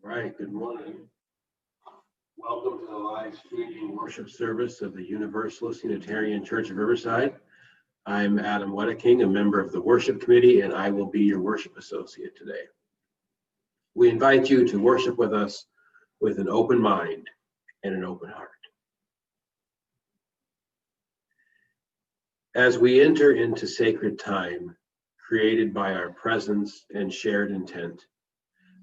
All right, good morning. Welcome to the live streaming worship service of the Universalist Unitarian Church of Riverside. I'm Adam Wedeking, a member of the worship committee, and I will be your worship associate today. We invite you to worship with us with an open mind and an open heart. As we enter into sacred time, created by our presence and shared intent,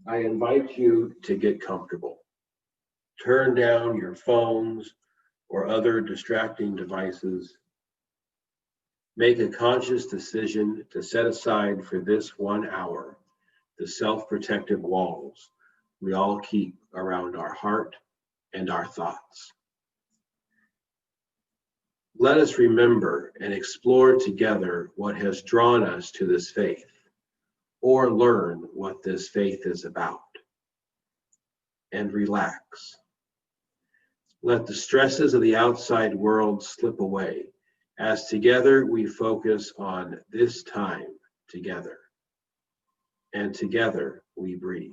I invite you to get comfortable. Turn down your phones or other distracting devices. Make a conscious decision to set aside for this 1 hour the self-protective walls we all keep around our heart and our thoughts. Let us remember and explore together what has drawn us to this faith, or learn what this faith is about, and relax. Let the stresses of the outside world slip away as together we focus on this time together, and together we breathe.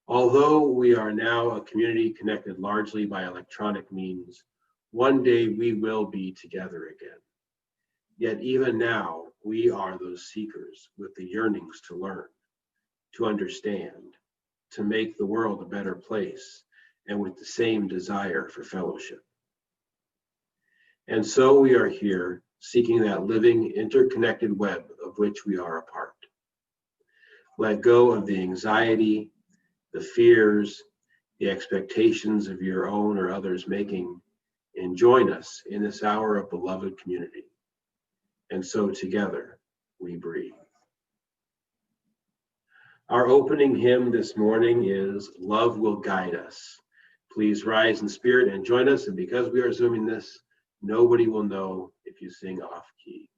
Although we are now a community connected largely by electronic means, one day we will be together again. Yet even now, we are those seekers with the yearnings to learn, to understand, to make the world a better place, and with the same desire for fellowship. And so we are here, seeking that living, interconnected web of which we are a part. Let go of the anxiety, the fears, the expectations of your own or others' making, and join us in this hour of beloved community. And so together we breathe. Our opening hymn this morning is Love Will Guide Us. Please rise in spirit and join us. And because we are Zooming this, nobody will know if you sing off key.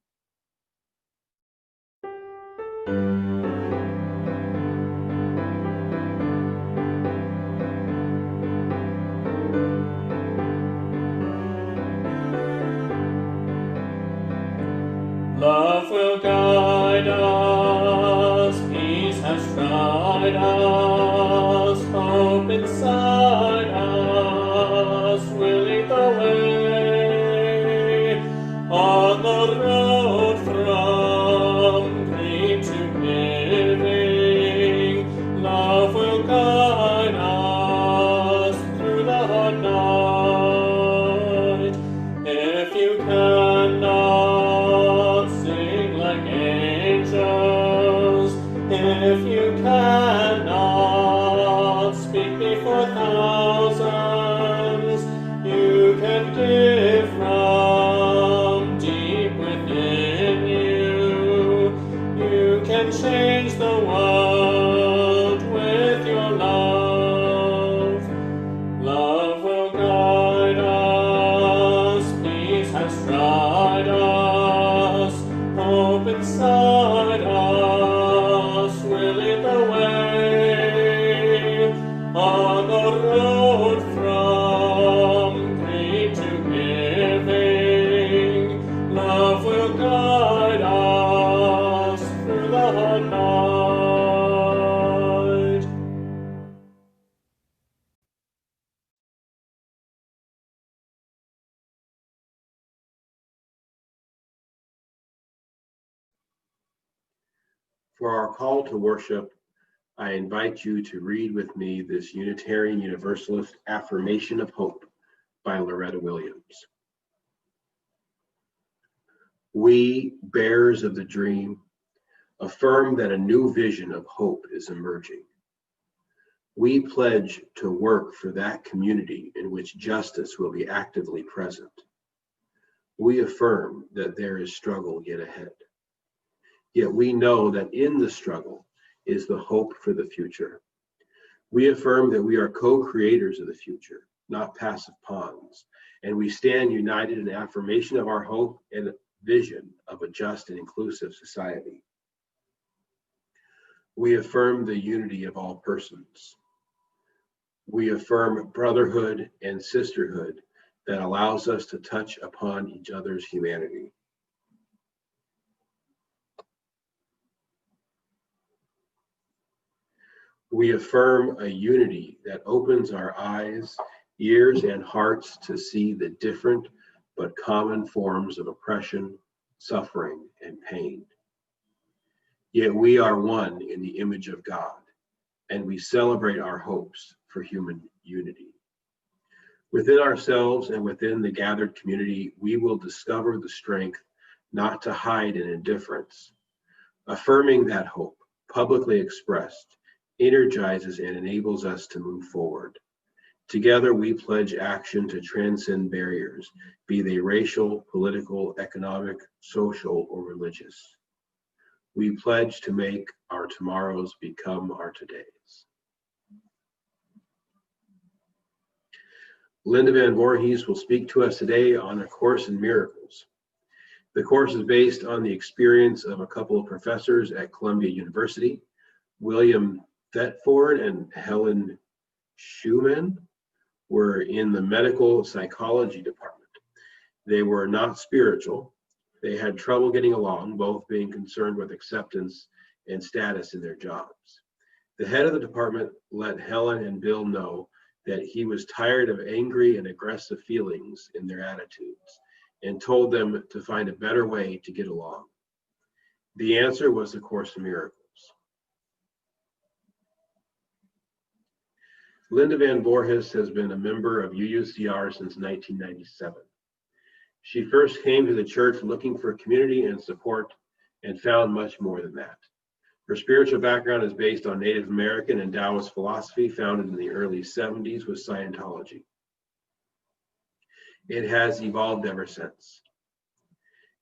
Love will guide us, peace has tried us, hope inside us will lead the way. On the road from dream to living, love will guide us through the night. If you cannot sing like angels, if you cannot speak before thousands, you can give from deep within you. You can change the world with your love. Love will guide us, peace has tried us, hope inside us will lead the way. On the road from greed to giving, love will guide us through the night. For our call to worship, I invite you to read with me this Unitarian Universalist Affirmation of Hope by Loretta Williams. We, bearers of the dream, affirm that a new vision of hope is emerging. We pledge to work for that community in which justice will be actively present. We affirm that there is struggle yet ahead. Yet we know that in the struggle is the hope for the future. We affirm that we are co-creators of the future, not passive pawns, and we stand united in affirmation of our hope and vision of a just and inclusive society. We affirm the unity of all persons. We affirm brotherhood and sisterhood that allows us to touch upon each other's humanity. We affirm a unity that opens our eyes, ears, and hearts to see the different but common forms of oppression, suffering, and pain. Yet we are one in the image of God, and we celebrate our hopes for human unity. Within ourselves and within the gathered community, we will discover the strength not to hide in indifference. Affirming that hope, publicly expressed, energizes and enables us to move forward. Together, we pledge action to transcend barriers, be they racial, political, economic, social, or religious. We pledge to make our tomorrows become our todays. Linda Van Voorhees will speak to us today on A Course in Miracles. The course is based on the experience of a couple of professors at Columbia University, William Thetford and Helen Schucman were in the medical psychology department. They were not spiritual. They had trouble getting along, both being concerned with acceptance and status in their jobs. The head of the department let Helen and Bill know that he was tired of angry and aggressive feelings in their attitudes and told them to find a better way to get along. The answer was A Course in Miracles. Linda Van Voorhees has been a member of UUCR since 1997. She first came to the church looking for community and support and found much more than that. Her spiritual background is based on Native American and Taoist philosophy founded in the early 70s with Scientology. It has evolved ever since.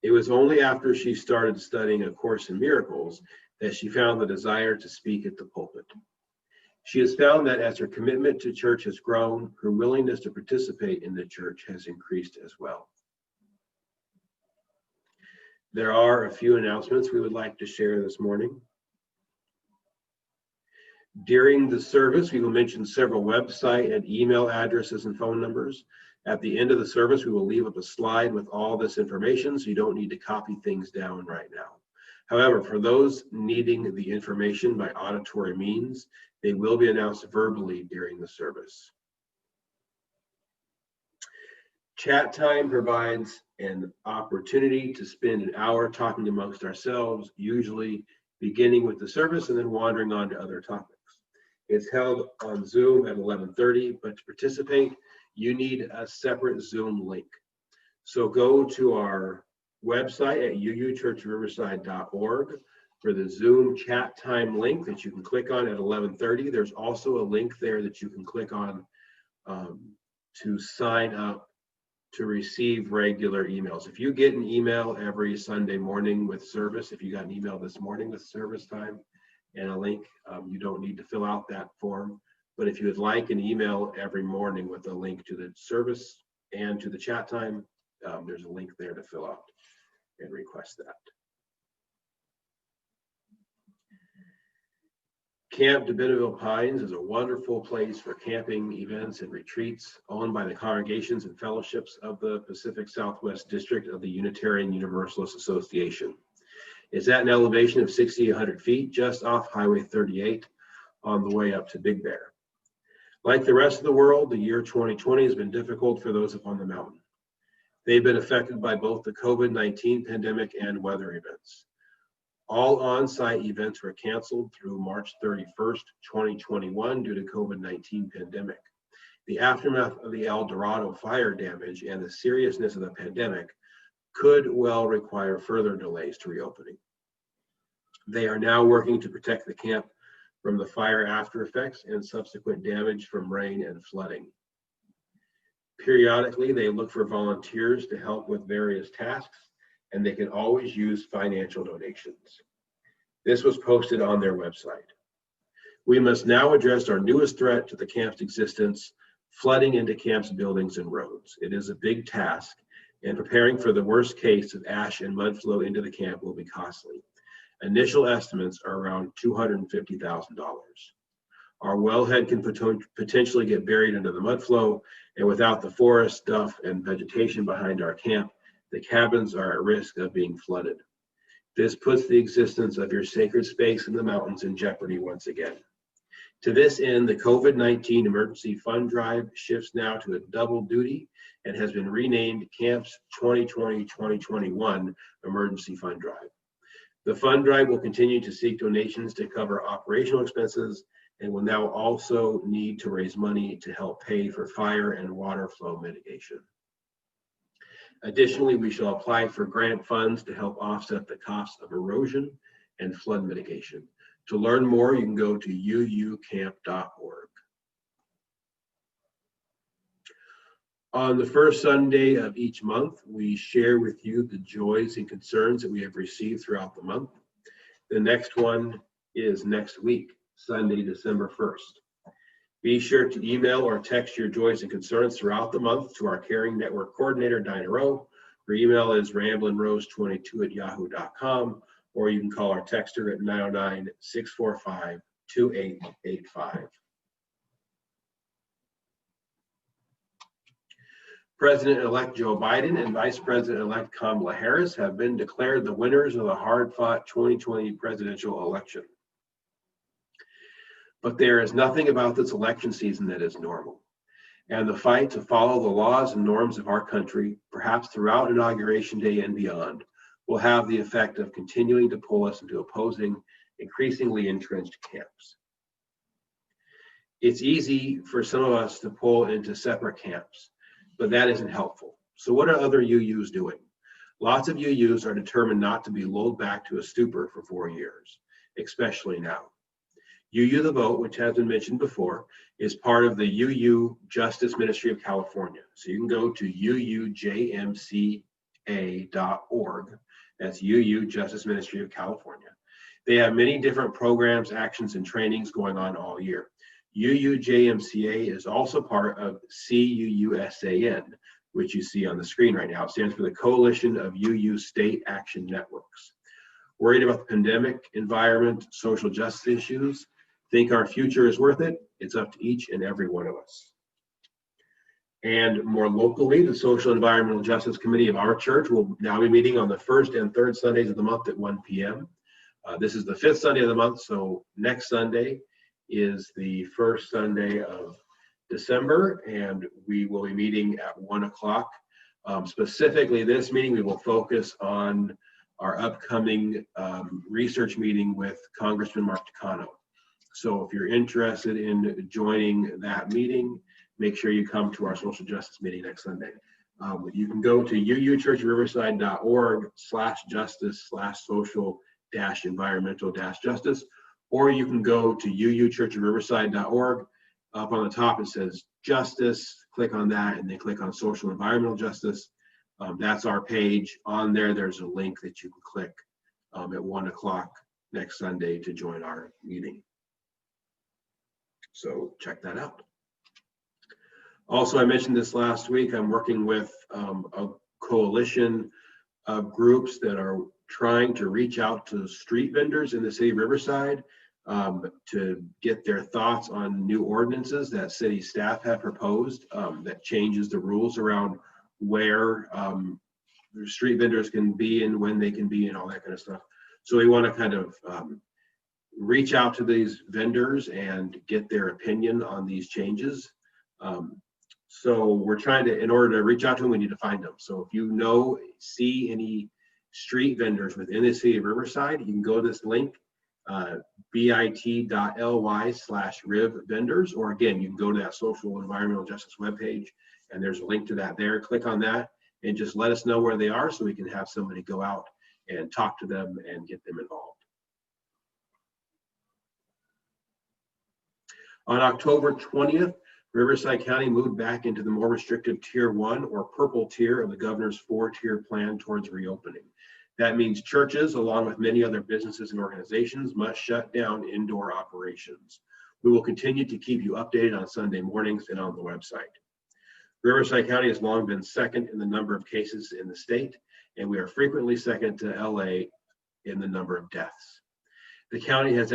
It was only after she started studying A Course in Miracles that she found the desire to speak at the pulpit. She has found that as her commitment to church has grown, her willingness to participate in the church has increased as well. There are a few announcements we would like to share this morning. During the service, we will mention several website and email addresses and phone numbers. At the end of the service, we will leave up a slide with all this information, so you don't need to copy things down right now. However, for those needing the information by auditory means, they will be announced verbally during the service. Chat time provides an opportunity to spend an hour talking amongst ourselves, usually beginning with the service and then wandering on to other topics. It's held on Zoom at 11:30, but to participate, you need a separate Zoom link. So go to our website at uuchurchriverside.org for the Zoom chat time link that you can click on at 11:30. There's also a link there that you can click on to sign up to receive regular emails. If you get an email every Sunday morning with service, if you got an email this morning with service time and a link, you don't need to fill out that form. But if you would like an email every morning with a link to the service and to the chat time, there's a link there to fill out and request that. Camp de Benneville Pines is a wonderful place for camping events and retreats owned by the congregations and fellowships of the Pacific Southwest District of the Unitarian Universalist Association. It's at an elevation of 6,800 feet just off Highway 38 on the way up to Big Bear. Like the rest of the world, the year 2020 has been difficult for those up on the mountain. They've been affected by both the COVID-19 pandemic and weather events. All on-site events were canceled through March 31st, 2021 due to COVID-19 pandemic. The aftermath of the El Dorado fire damage and the seriousness of the pandemic could well require further delays to reopening. They are now working to protect the camp from the fire after effects and subsequent damage from rain and flooding. Periodically, they look for volunteers to help with various tasks, and they can always use financial donations. This was posted on their website. We must now address our newest threat to the camp's existence, flooding into camp's buildings and roads. It is a big task, and preparing for the worst case of ash and mud flow into the camp will be costly. Initial estimates are around $250,000. Our wellhead can potentially get buried under the mud flow, and without the forest, duff, and vegetation behind our camp, the cabins are at risk of being flooded. This puts the existence of your sacred space in the mountains in jeopardy once again. To this end, the COVID-19 Emergency Fund Drive shifts now to a double duty and has been renamed Camps 2020-2021 Emergency Fund Drive. The fund drive will continue to seek donations to cover operational expenses and will now also need to raise money to help pay for fire and water flow mitigation. Additionally, we shall apply for grant funds to help offset the costs of erosion and flood mitigation. To learn more, you can go to uucamp.org. On the first Sunday of each month, we share with you the joys and concerns that we have received throughout the month. The next one is next week, Sunday, December 1st. Be sure to email or text your joys and concerns throughout the month to our Caring Network Coordinator, Dinah Rowe. Her email is ramblinrose22@yahoo.com, or you can call our texter at 909-645-2885. President-elect Joe Biden and Vice President-elect Kamala Harris have been declared the winners of the hard-fought 2020 presidential election. But there is nothing about this election season that is normal. And the fight to follow the laws and norms of our country, perhaps throughout Inauguration Day and beyond, will have the effect of continuing to pull us into opposing, increasingly entrenched camps. It's easy for some of us to pull into separate camps, but that isn't helpful. So what are other UUs doing? Lots of UUs are determined not to be lulled back to a stupor for 4 years, especially now. UU the Vote, which has been mentioned before, is part of the UU Justice Ministry of California. So you can go to uujmca.org. That's UU Justice Ministry of California. They have many different programs, actions, and trainings going on all year. UUJMCA is also part of CUUSAN, which you see on the screen right now. It stands for the Coalition of UU State Action Networks. Worried about the pandemic, environment, social justice issues? Think our future is worth it? It's up to each and every one of us. And more locally, the Social Environmental Justice Committee of our church will now be meeting on the first and third Sundays of the month at 1 p.m. This is the fifth Sunday of the month, so next Sunday is the first Sunday of December, and we will be meeting at 1 o'clock. Specifically, this meeting, we will focus on our upcoming research meeting with Congressman Mark Takano. So if you're interested in joining that meeting, make sure you come to our social justice meeting next Sunday. You can go to uuchurchriverside.org/justice/social-environmental-justice, or you can go to uuchurchriverside.org. Up on the top, it says justice. Click on that and then click on social environmental justice. That's our page. On there, there's a link that you can click at 1 o'clock next Sunday to join our meeting. So check that out. Also, I mentioned this last week, I'm working with a coalition of groups that are trying to reach out to street vendors in the city of Riverside to get their thoughts on new ordinances that city staff have proposed that changes the rules around where street vendors can be and when they can be and all that kind of stuff. So we want to kind of reach out to these vendors and get their opinion on these changes. So we're trying to, in order to reach out to them, we need to find them. So if you see any street vendors within the city of Riverside, you can go to this link, bit.ly/rivvendors, or again, you can go to that social environmental justice webpage and there's a link to that there. Click on that and just let us know where they are so we can have somebody go out and talk to them and get them involved. On October 20th, Riverside County moved back into the more restrictive Tier 1 or purple tier of the governor's 4-tier plan towards reopening. That means churches, along with many other businesses and organizations, must shut down indoor operations. We will continue to keep you updated on Sunday mornings and on the website. Riverside County has long been second in the number of cases in the state, and we are frequently second to LA in the number of deaths. The county is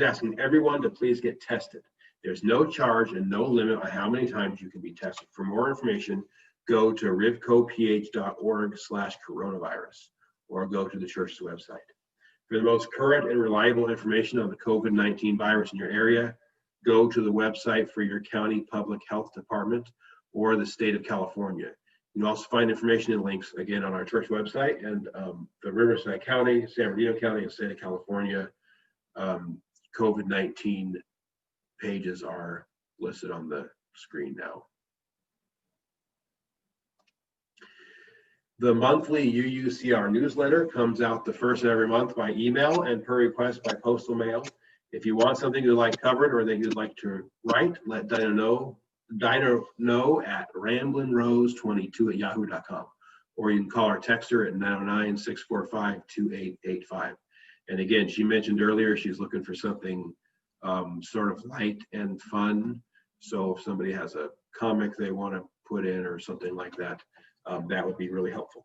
asking everyone to please get tested. There's no charge and no limit on how many times you can be tested. For more information, go to rivcoph.org/coronavirus or go to the church's website. For the most current and reliable information on the COVID-19 virus in your area, go to the website for your county public health department or the state of California. You can also find information and links again on our church website, and the Riverside County, San Bernardino County, and state of California COVID-19 pages are listed on the screen now. The monthly UUCR newsletter comes out the first of every month by email and per request by postal mail. If you want something you'd like covered or that you'd like to write, let Dinah know at ramblinrose22@yahoo.com, or you can call or text her at 909-645-2885. And again, she mentioned earlier she's looking for something sort of light and fun. So if somebody has a comic they want to put in or something like that, that would be really helpful.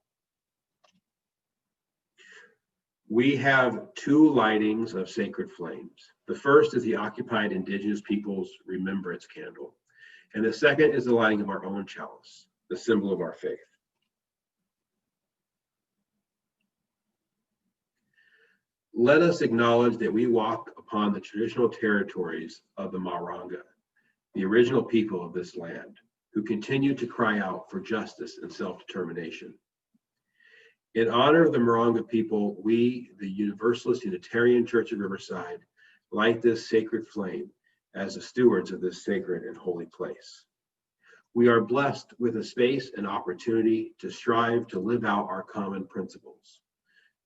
We have two lightings of sacred flames. The first is the occupied Indigenous peoples' remembrance candle. And the second is the lighting of our own chalice, the symbol of our faith. Let us acknowledge that we walk upon the traditional territories of the Maranga, the original people of this land, who continue to cry out for justice and self-determination. In honor of the Maranga people, we, the Universalist Unitarian Church of Riverside, light this sacred flame as the stewards of this sacred and holy place. We are blessed with a space and opportunity to strive to live out our common principles,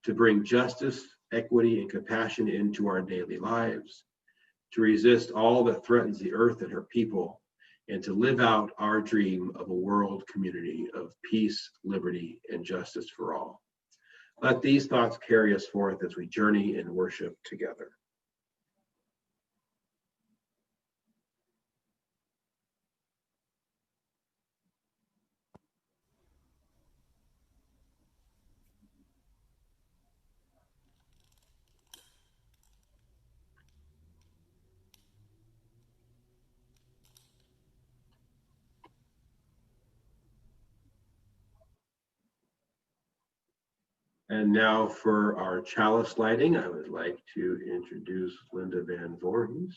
to bring justice, equity, and compassion into our daily lives, to resist all that threatens the earth and her people, and to live out our dream of a world community of peace, liberty, and justice for all. Let these thoughts carry us forth as we journey in worship together. And now for our chalice lighting, I would like to introduce Linda Van Voorhees.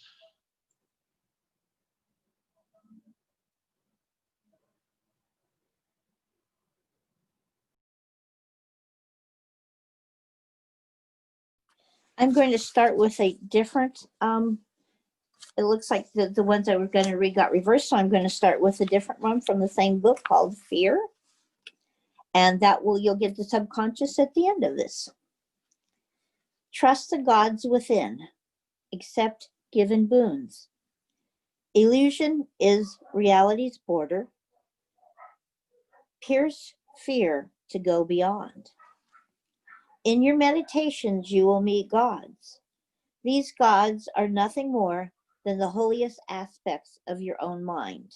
I'm going to start with a different, it looks like the ones I was going to read got reversed, so I'm going to start with a different one from the same book called Fear. And you'll get the subconscious at the end of this. Trust the gods within, accept given boons. Illusion is reality's border. Pierce fear to go beyond. In your meditations, you will meet gods. These gods are nothing more than the holiest aspects of your own mind.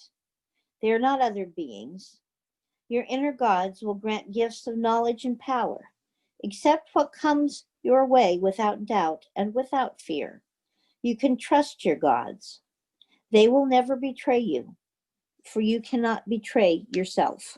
They are not other beings. Your inner gods will grant gifts of knowledge and power. Accept what comes your way without doubt and without fear. You can trust your gods. They will never betray you, for you cannot betray yourself.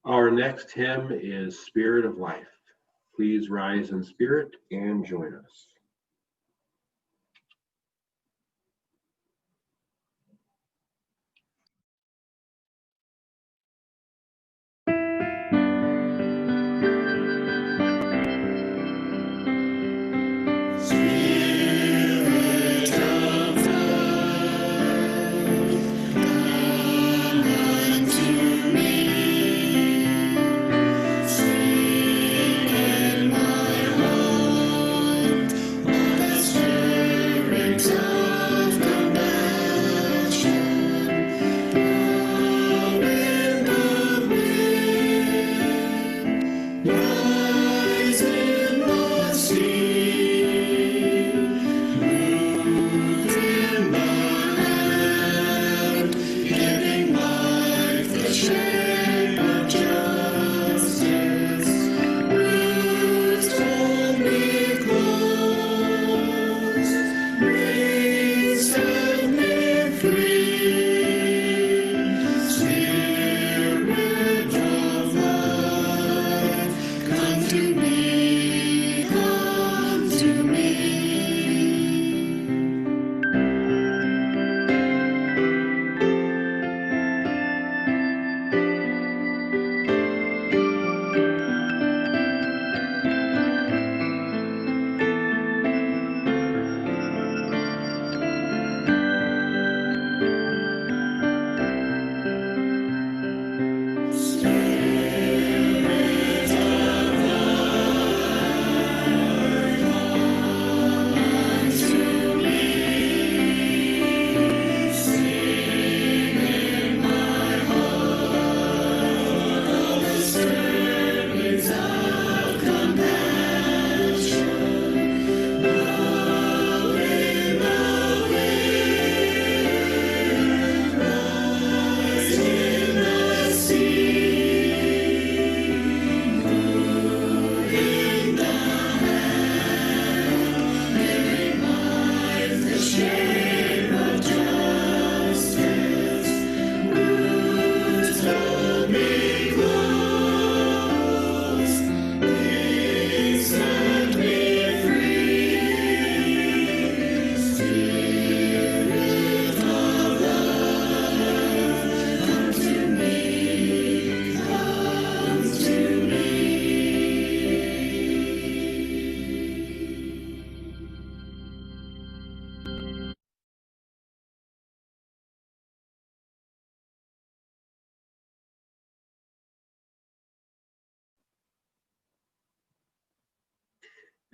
Our next hymn is Spirit of Life. Please rise in spirit and join us. Sing in my heart.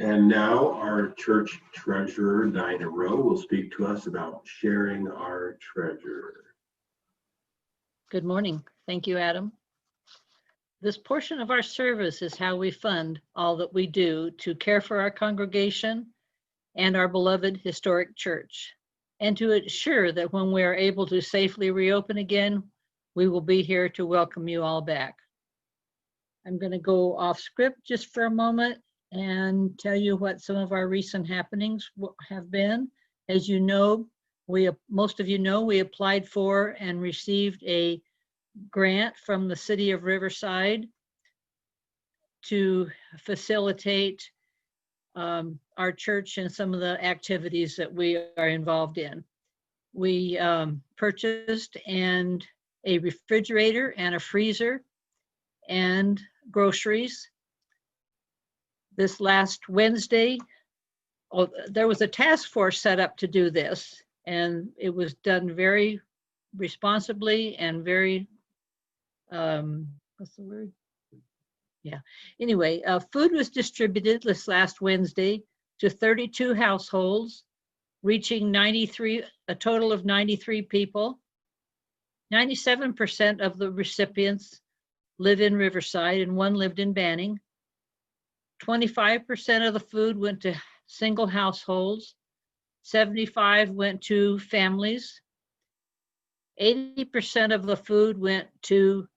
And now our church treasurer, Dinah Rowe, will speak to us about sharing our treasure. Good morning. Thank you, Adam. This portion of our service is how we fund all that we do to care for our congregation and our beloved historic church, and to ensure that when we are able to safely reopen again, we will be here to welcome you all back. I'm going to go off script just for a moment and tell you what some of our recent happenings have been. As you know, most of you know, we applied for and received a grant from the city of Riverside to facilitate our church and some of the activities that we are involved in. We purchased a refrigerator and a freezer and groceries. This last Wednesday, there was a task force set up to do this, and it was done very responsibly and very, what's the word? Yeah. Anyway, food was distributed this last Wednesday to 32 households, reaching a total of 93 people. 97% of the recipients live in Riverside and one lived in Banning. 25% of the food went to single households. 75 went to families. 80% of the food went to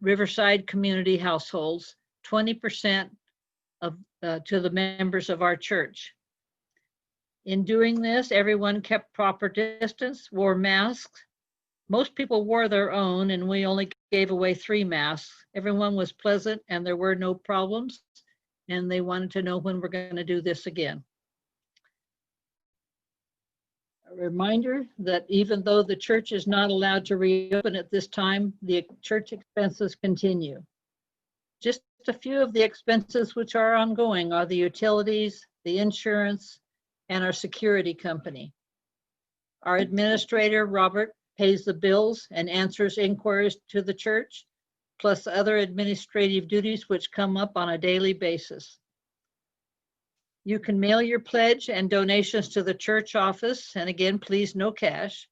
Riverside community households, 20% to the members of our church. In doing this, everyone kept proper distance, wore masks. Most people wore their own, and we only gave away 3 masks. Everyone was pleasant and there were no problems, and they wanted to know when we're going to do this again. A reminder that even though the church is not allowed to reopen at this time, the church expenses continue. Just a few of the expenses which are ongoing are the utilities, the insurance, and our security company. Our administrator, Robert, pays the bills and answers inquiries to the church, plus other administrative duties which come up on a daily basis. You can mail your pledge and donations to the church office, and again, please no cash.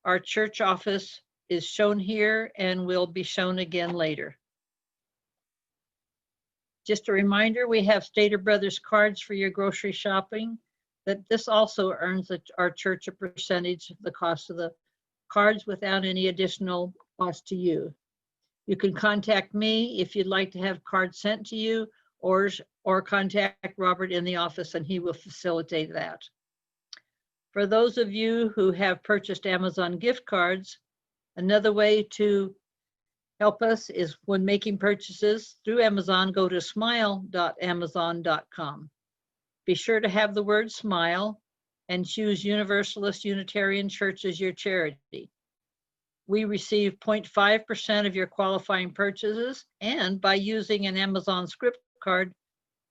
Our church office is shown here and will be shown again later. Just a reminder, we have Stater Brothers cards for your grocery shopping, that this also earns our church a percentage of the cost of the cards without any additional cost to you. You can contact me if you'd like to have cards sent to you, or contact Robert in the office and he will facilitate that. For those of you who have purchased Amazon gift cards, another way to help us is when making purchases through Amazon, go to smile.amazon.com. Be sure to have the word smile and choose Universalist Unitarian Church as your charity. We receive 0.5% of your qualifying purchases, and by using an Amazon script card,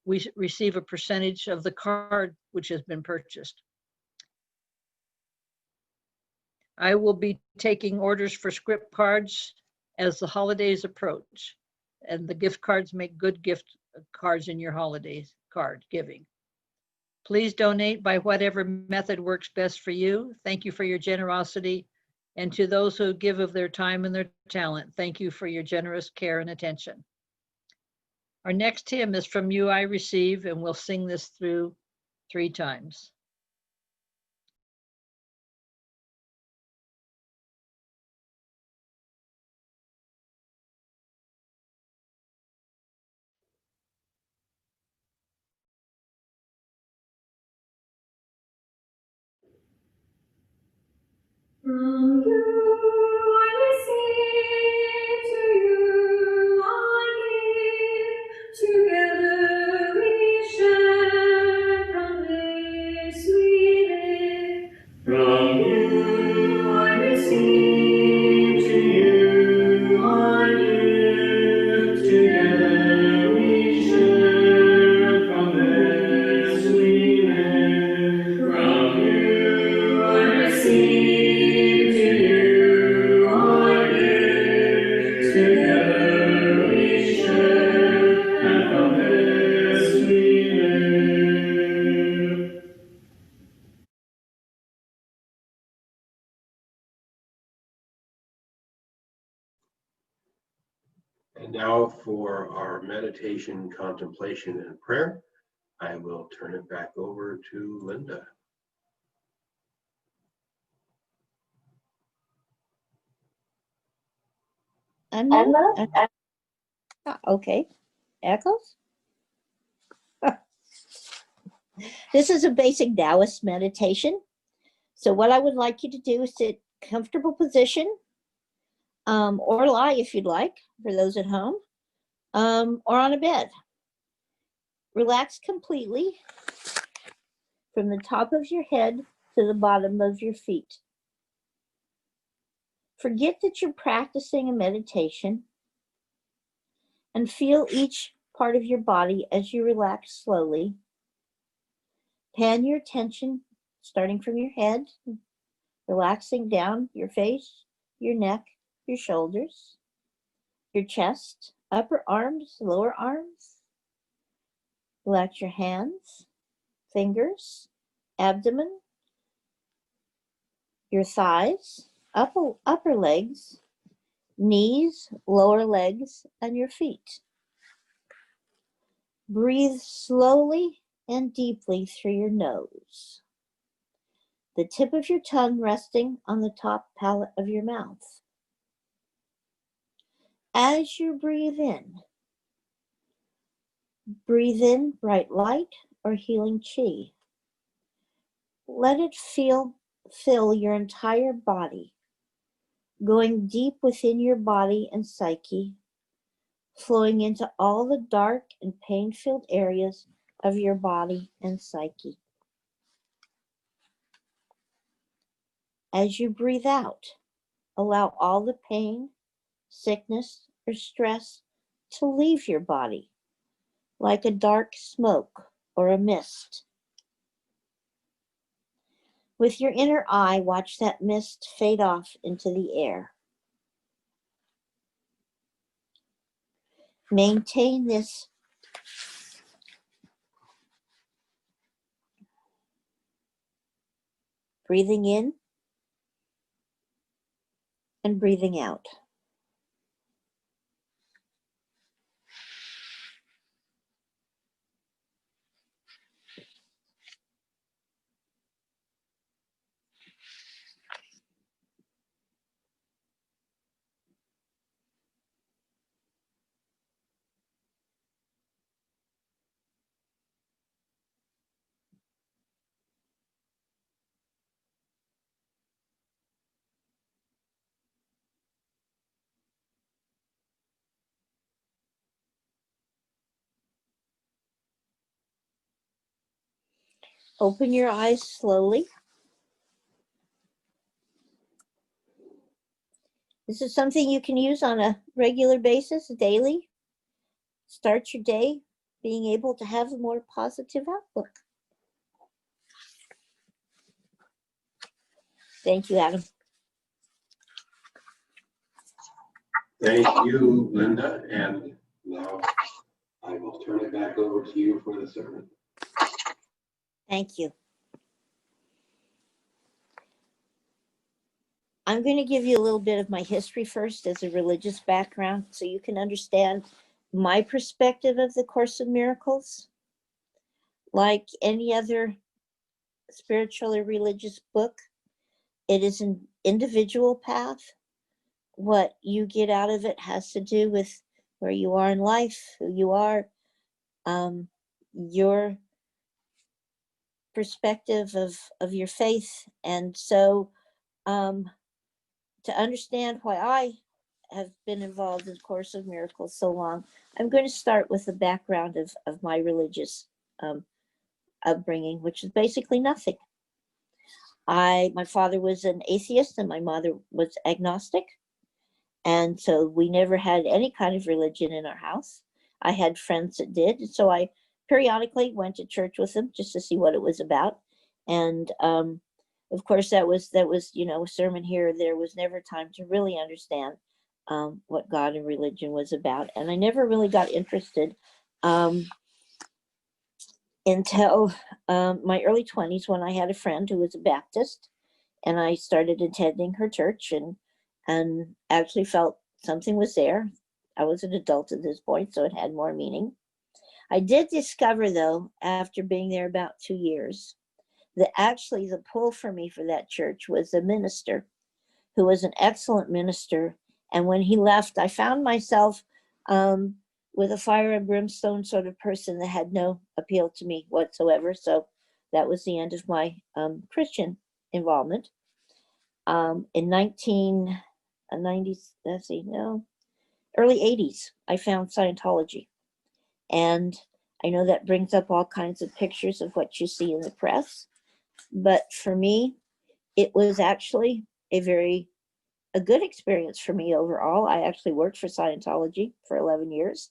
we receive a percentage of the card which has been purchased. I will be taking orders for script cards as the holidays approach, and the gift cards make good gift cards in your holidays card giving. Please donate by whatever method works best for you. Thank you for your generosity. And to those who give of their time and their talent, thank you for your generous care and attention. Our next hymn is from You I Receive, and we'll sing this through 3 times. From you I receive, to you I give, together we share, from this we live. From you I receive, to you I give, together we share, from this we live. From you I receive, to you And now for our meditation, contemplation, and prayer, I will turn it back over to Linda. Okay. Echoes? This is a basic Taoist meditation. So what I would like you to do is sit comfortable position, or lie if you'd like, for those at home, or on a bed. Relax completely from the top of your head to the bottom of your feet. Forget that you're practicing a meditation and feel each part of your body as you relax slowly. Pan your attention starting from your head, relaxing down your face, your neck, your shoulders, your chest, upper arms, lower arms. Relax your hands, fingers, abdomen, your thighs, upper legs, knees, lower legs, and your feet. Breathe slowly and deeply through your nose, the tip of your tongue resting on the top palate of your mouth. As you breathe in bright light or healing chi. Let it fill your entire body, going deep within your body and psyche, flowing into all the dark and pain-filled areas of your body and psyche. As you breathe out, allow all the pain, sickness, or stress to leave your body, like a dark smoke or a mist. With your inner eye, watch that mist fade off into the air. Maintain this breathing in and breathing out. Open your eyes slowly. This is something you can use on a regular basis, daily. Start your day being able to have a more positive outlook. Thank you, Adam. Thank you, Linda. And now I will turn it back over to you for the sermon. Thank you. I'm going to give you a little bit of my history first as a religious background so you can understand my perspective of the Course of Miracles. Like any other spiritual or religious book, it is an individual path. What you get out of it has to do with where you are in life, who you are, your perspective of your faith. And so to understand why I have been involved in the Course of Miracles so long, I'm going to start with the background of my religious upbringing, which is basically nothing. My father was an atheist and my mother was agnostic. And so we never had any kind of religion in our house. I had friends that did. So I periodically went to church with them just to see what it was about. And of course, that was, a sermon here. There was never time to really understand what God and religion was about. And I never really got interested until my early 20s, when I had a friend who was a Baptist, and I started attending her church and actually felt something was there. I was an adult at this point, so it had more meaning. I did discover, though, after being there about 2 years, that actually the pull for me for that church was the minister, who was an excellent minister. And when he left, I found myself with a fire and brimstone sort of person that had no appeal to me whatsoever. So that was the end of my Christian involvement. In 1990, early 80s, I found Scientology. And I know that brings up all kinds of pictures of what you see in the press. But for me, it was actually a good experience for me overall. I actually worked for Scientology for 11 years.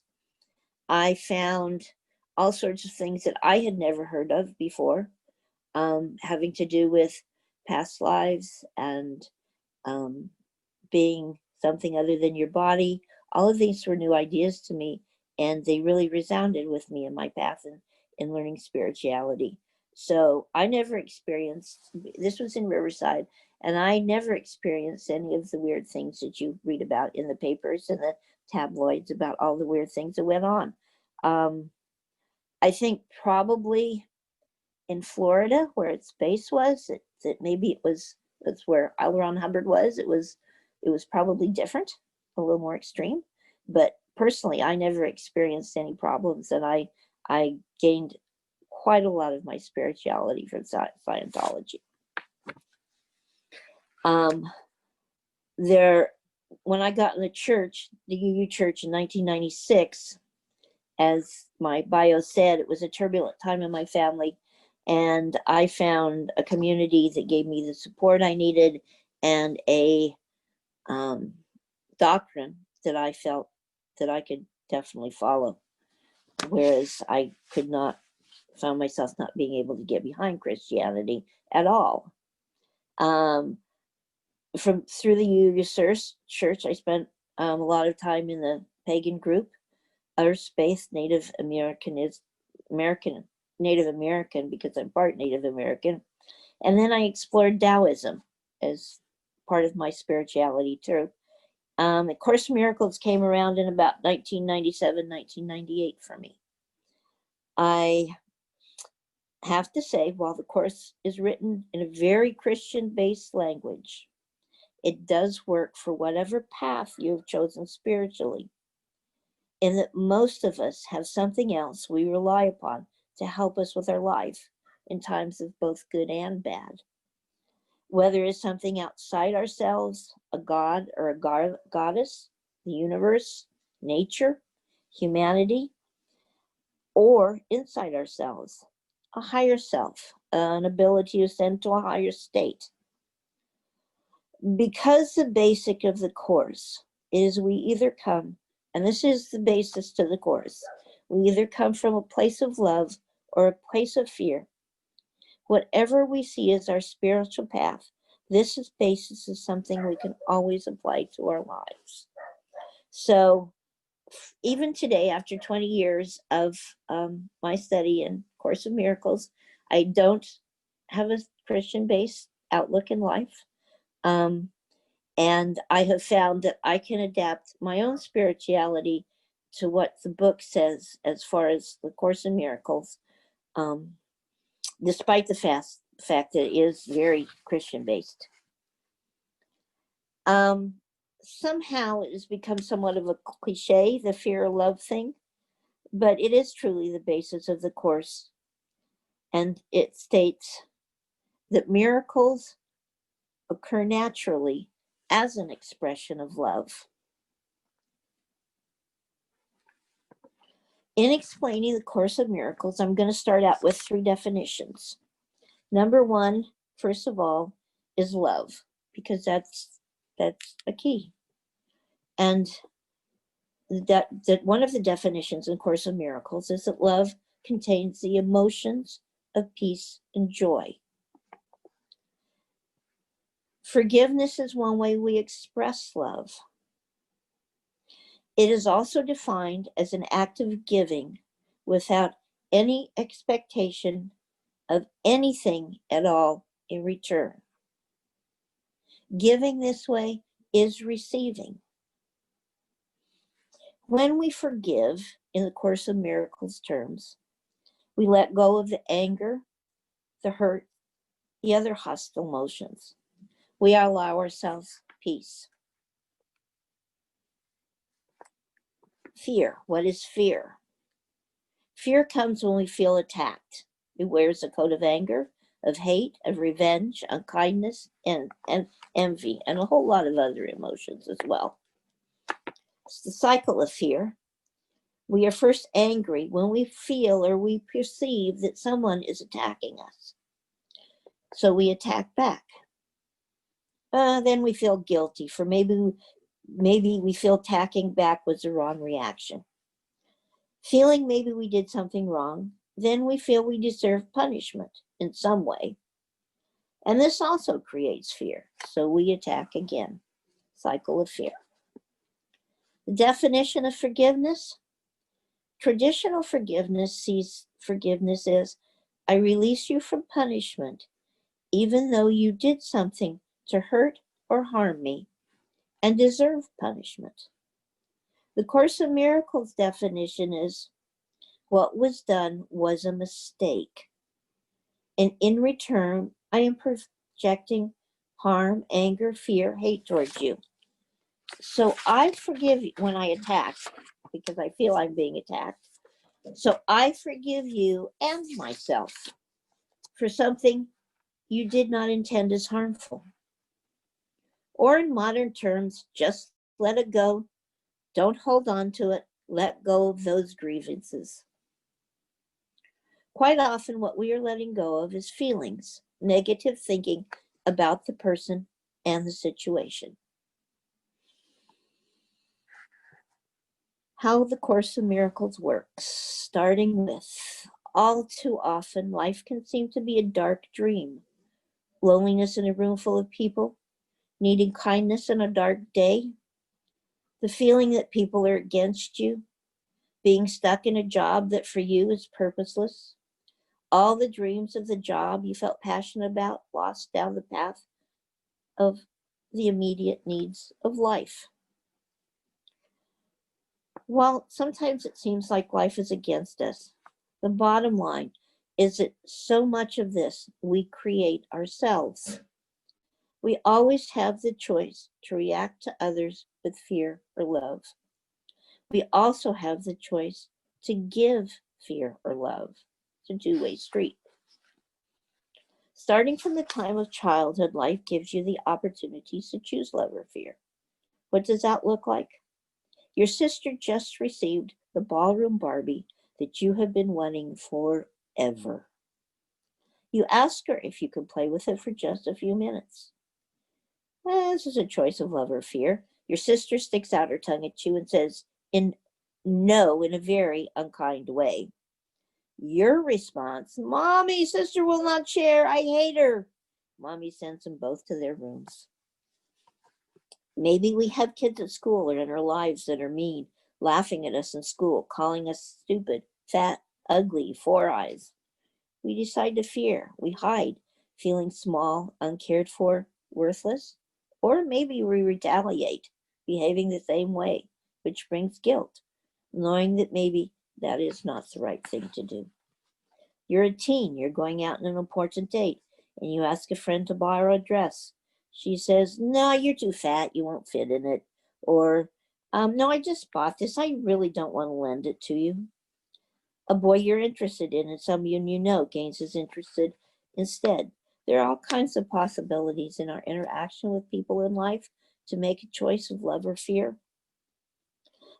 I found all sorts of things that I had never heard of before, having to do with past lives and being something other than your body. All of these were new ideas to me, and they really resounded with me in my path in learning spirituality. So I never experienced, this was in Riverside, and I never experienced any of the weird things that you read about in the papers and the tabloids about all the weird things that went on. I think probably in Florida, where its base was, that maybe that's where L. Ron Hubbard was. It was probably different, a little more extreme. But personally, I never experienced any problems, and I gained quite a lot of my spirituality from Scientology. When I got in the church, the UU Church in 1996, as my bio said, it was a turbulent time in my family, and I found a community that gave me the support I needed and a doctrine that I felt that I could definitely follow, whereas I found myself not being able to get behind Christianity at all. Through the UU Church, I spent a lot of time in the pagan group, Earth Space Native American, because I'm part Native American. And then I explored Taoism as part of my spirituality too. A Course in Miracles came around in about 1997, 1998 for me. I have to say, while the Course is written in a very Christian-based language, it does work for whatever path you've chosen spiritually, in that most of us have something else we rely upon to help us with our life in times of both good and bad. Whether it's something outside ourselves, a god or a goddess, the universe, nature, humanity, or inside ourselves, a higher self, an ability to ascend to a higher state. Because the basic of the Course is we either come, and this is the basis to the Course, we either come from a place of love or a place of fear. Whatever we see as our spiritual path, this basis is something we can always apply to our lives. So even today, after 20 years of my study in Course of Miracles, I don't have a Christian-based outlook in life. And I have found that I can adapt my own spirituality to what the book says as far as the Course in Miracles, despite the fact that it is very Christian-based. Somehow it has become somewhat of a cliche, the fear or love thing, but it is truly the basis of the Course. And it states that miracles occur naturally as an expression of love. In explaining the Course of Miracles, I'm going to start out with 3 definitions. Number 1, first of all, is love, because that's a key. And that one of the definitions in Course of Miracles is that love contains the emotions of peace and joy. Forgiveness is one way we express love. It is also defined as an act of giving without any expectation of anything at all in return. Giving this way is receiving. When we forgive, in the Course of Miracles terms, we let go of the anger, the hurt, the other hostile emotions. We allow ourselves peace. Fear. What is fear? Fear comes when we feel attacked. It wears a coat of anger, of hate, of revenge, unkindness, and envy, and a whole lot of other emotions as well. It's the cycle of fear. We are first angry when we feel or we perceive that someone is attacking us. So we attack back. Then we feel guilty for maybe we feel attacking back was the wrong reaction. Feeling maybe we did something wrong, then we feel we deserve punishment in some way. And this also creates fear. So we attack again. Cycle of fear. The definition of forgiveness. Traditional forgiveness sees forgiveness as, I release you from punishment, even though you did something to hurt or harm me and deserve punishment. The Course in Miracles definition is, what was done was a mistake. And in return, I am projecting harm, anger, fear, hate towards you. So I forgive you when I attack, because I feel I'm being attacked. So I forgive you and myself for something you did not intend as harmful. Or in modern terms, just let it go. Don't hold on to it. Let go of those grievances. Quite often, what we are letting go of is feelings, negative thinking about the person and the situation. How the Course in Miracles works, starting with, all too often, life can seem to be a dark dream. Loneliness in a room full of people, needing kindness in a dark day, the feeling that people are against you, being stuck in a job that for you is purposeless, all the dreams of the job you felt passionate about lost down the path of the immediate needs of life. While sometimes it seems like life is against us, the bottom line is that so much of this we create ourselves. We always have the choice to react to others with fear or love. We also have the choice to give fear or love. It's a two-way street. Starting from the time of childhood, life gives you the opportunities to choose love or fear. What does that look like? Your sister just received the ballroom Barbie that you have been wanting forever. You ask her if you can play with it for just a few minutes. This is a choice of love or fear. Your sister sticks out her tongue at you and says, no, in a very unkind way. Your response, Mommy, sister will not share. I hate her. Mommy sends them both to their rooms. Maybe we have kids at school or in our lives that are mean, laughing at us in school, calling us stupid, fat, ugly, four eyes. We decide to fear. We hide, feeling small, uncared for, worthless. Or maybe we retaliate, behaving the same way, which brings guilt, knowing that maybe that is not the right thing to do. You're a teen, you're going out on an important date, and you ask a friend to borrow a dress. She says, no, you're too fat, you won't fit in it. Or, no, I just bought this, I really don't want to lend it to you. A boy you're interested in and someone you know gains his interest instead. There are all kinds of possibilities in our interaction with people in life to make a choice of love or fear.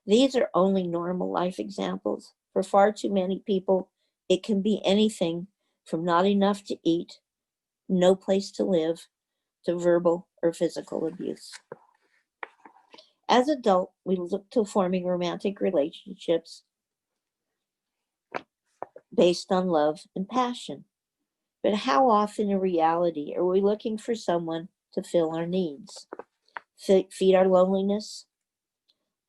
These are only normal life examples. For far too many people, it can be anything from not enough to eat, no place to live, to verbal or physical abuse. As adults, we look to forming romantic relationships based on love and passion. But how often in reality are we looking for someone to fill our needs, feed our loneliness,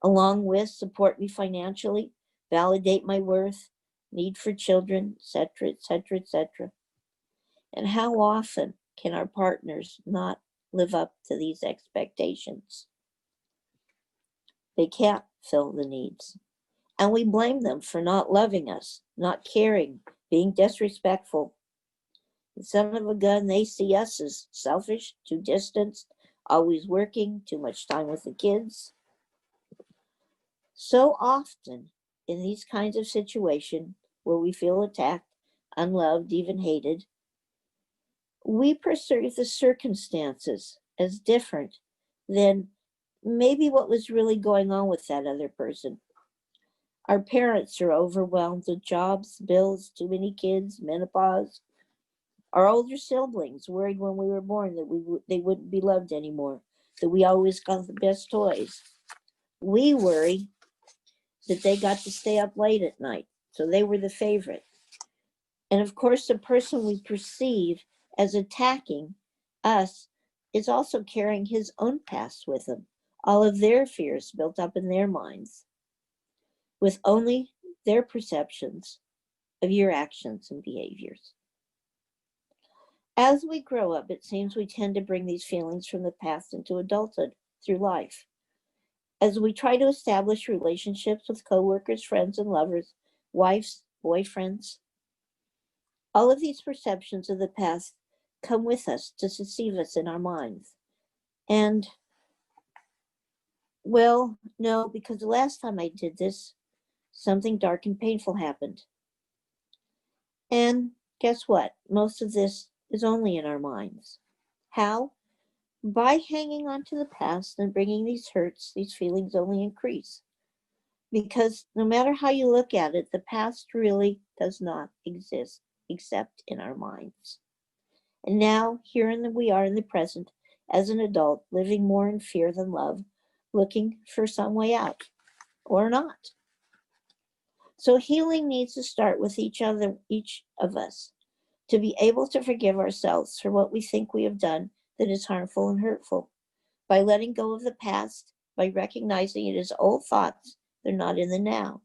along with support me financially, validate my worth, need for children, etc., etc., etc.? And how often can our partners not live up to these expectations? They can't fill the needs. And we blame them for not loving us, not caring, being disrespectful. The son of a gun, they see us as selfish, too distant, always working, too much time with the kids. So often in these kinds of situations where we feel attacked, unloved, even hated, we perceive the circumstances as different than maybe what was really going on with that other person. Our parents are overwhelmed with jobs, bills, too many kids, menopause. Our older siblings worried when we were born that they wouldn't be loved anymore, that we always got the best toys. We worry that they got to stay up late at night, so they were the favorite. And of course, the person we perceive as attacking us is also carrying his own past with him, all of their fears built up in their minds, with only their perceptions of your actions and behaviors. As we grow up, it seems we tend to bring these feelings from the past into adulthood through life. As we try to establish relationships with coworkers, friends, and lovers, wives, boyfriends, all of these perceptions of the past come with us to deceive us in our minds. And, well, no, because the last time I did this, something dark and painful happened. And guess what? Most of this is only in our minds. How? By hanging on to the past and bringing these hurts, these feelings only increase. Because no matter how you look at it, the past really does not exist except in our minds. And now, we are in the present, as an adult, living more in fear than love, looking for some way out, or not. So healing needs to start with each of us, to be able to forgive ourselves for what we think we have done that is harmful and hurtful, by letting go of the past, by recognizing it as old thoughts, they're not in the now.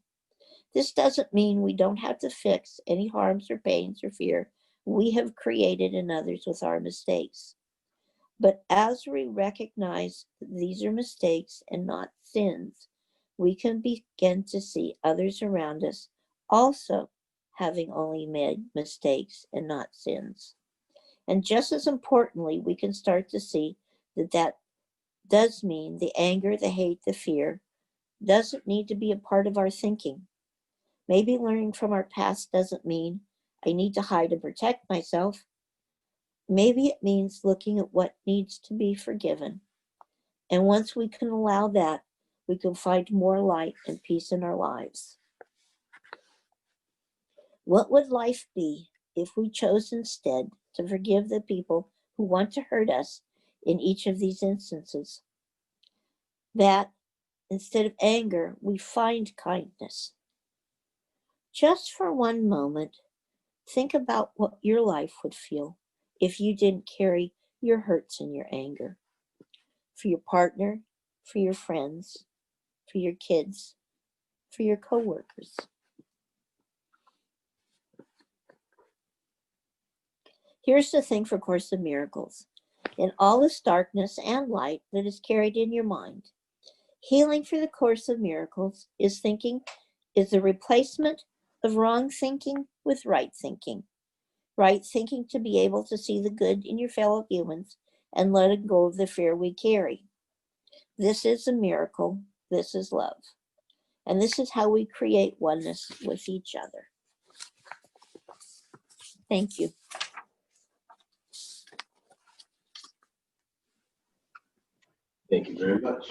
This doesn't mean we don't have to fix any harms or pains or fear we have created in others with our mistakes. But as we recognize that these are mistakes and not sins, we can begin to see others around us also having only made mistakes and not sins. And just as importantly, we can start to see that does mean the anger, the hate, the fear doesn't need to be a part of our thinking. Maybe learning from our past doesn't mean I need to hide and protect myself. Maybe it means looking at what needs to be forgiven. And once we can allow that, we can find more light and peace in our lives. What would life be if we chose instead to forgive the people who want to hurt us in each of these instances? That instead of anger, we find kindness. Just for one moment, think about what your life would feel if you didn't carry your hurts and your anger for your partner, for your friends, for your kids, for your coworkers. Here's the thing for Course in Miracles. In all this darkness and light that is carried in your mind, healing for the Course of Miracles is the replacement of wrong thinking with right thinking. Right thinking to be able to see the good in your fellow humans and letting go of the fear we carry. This is a miracle. This is love. And this is how we create oneness with each other. Thank you. Thank you very much.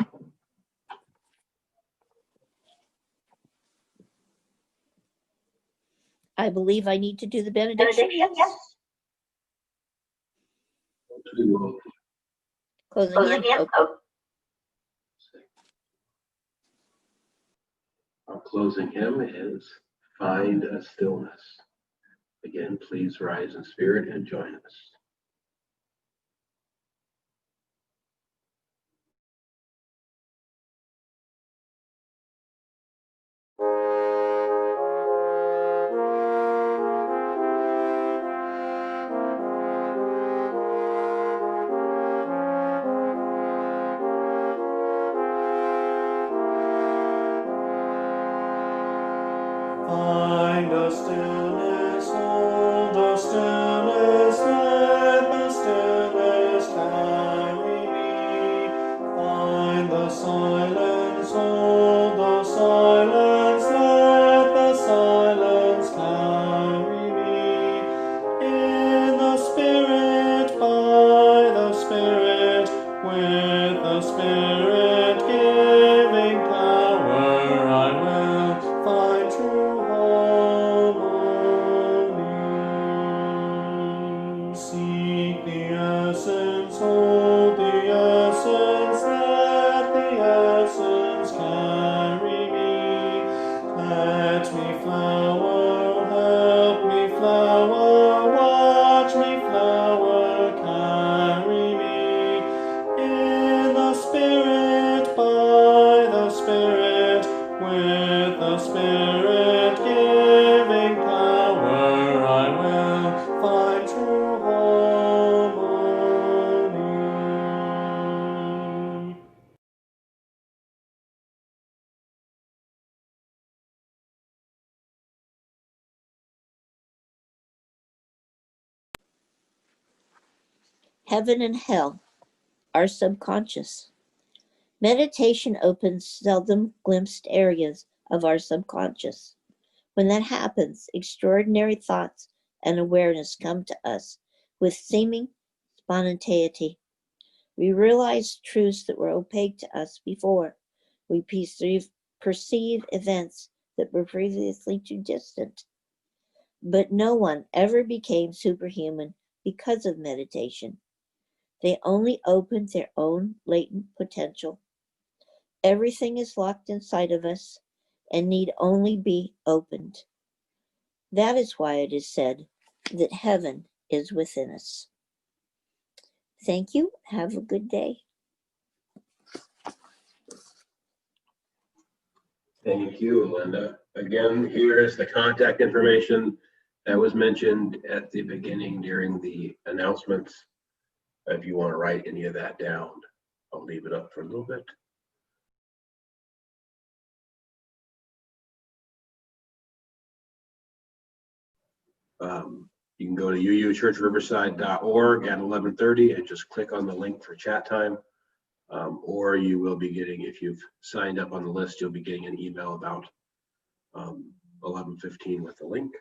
I believe I need to do the benediction. Yes. We will Closing in. Okay. Our closing hymn is Find a Stillness. Again, please rise in spirit and join us. Find a stillness, hold a stillness, let the stillness carry me. Find the silence, hold the silence, let the silence carry me. In the Spirit, by the Spirit, with the Spirit giving power, I will find true harmony. Seek the essence, hold the essence, let the essence carry me. Let me flower, help me flower, watch me flower, carry me. In the Spirit, by the Spirit, with the Spirit giving power, I will find true harmony. Heaven and hell are subconscious. Meditation opens seldom glimpsed areas of our subconscious. When that happens, extraordinary thoughts and awareness come to us with seeming spontaneity. We realize truths that were opaque to us before. We perceive events that were previously too distant. But no one ever became superhuman because of meditation. They only opened their own latent potential. Everything is locked inside of us and need only be opened. That is why it is said that heaven is within us. Thank you. Have a good day. Thank you, Linda. Again, here is the contact information that was mentioned at the beginning during the announcements. If you want to write any of that down, I'll leave it up for a little bit. You can go to uuchurchriverside.org at 11:30 and just click on the link for chat time. Or you will be getting, if you've signed up on the list, you'll be getting an email about 11:15 with the link.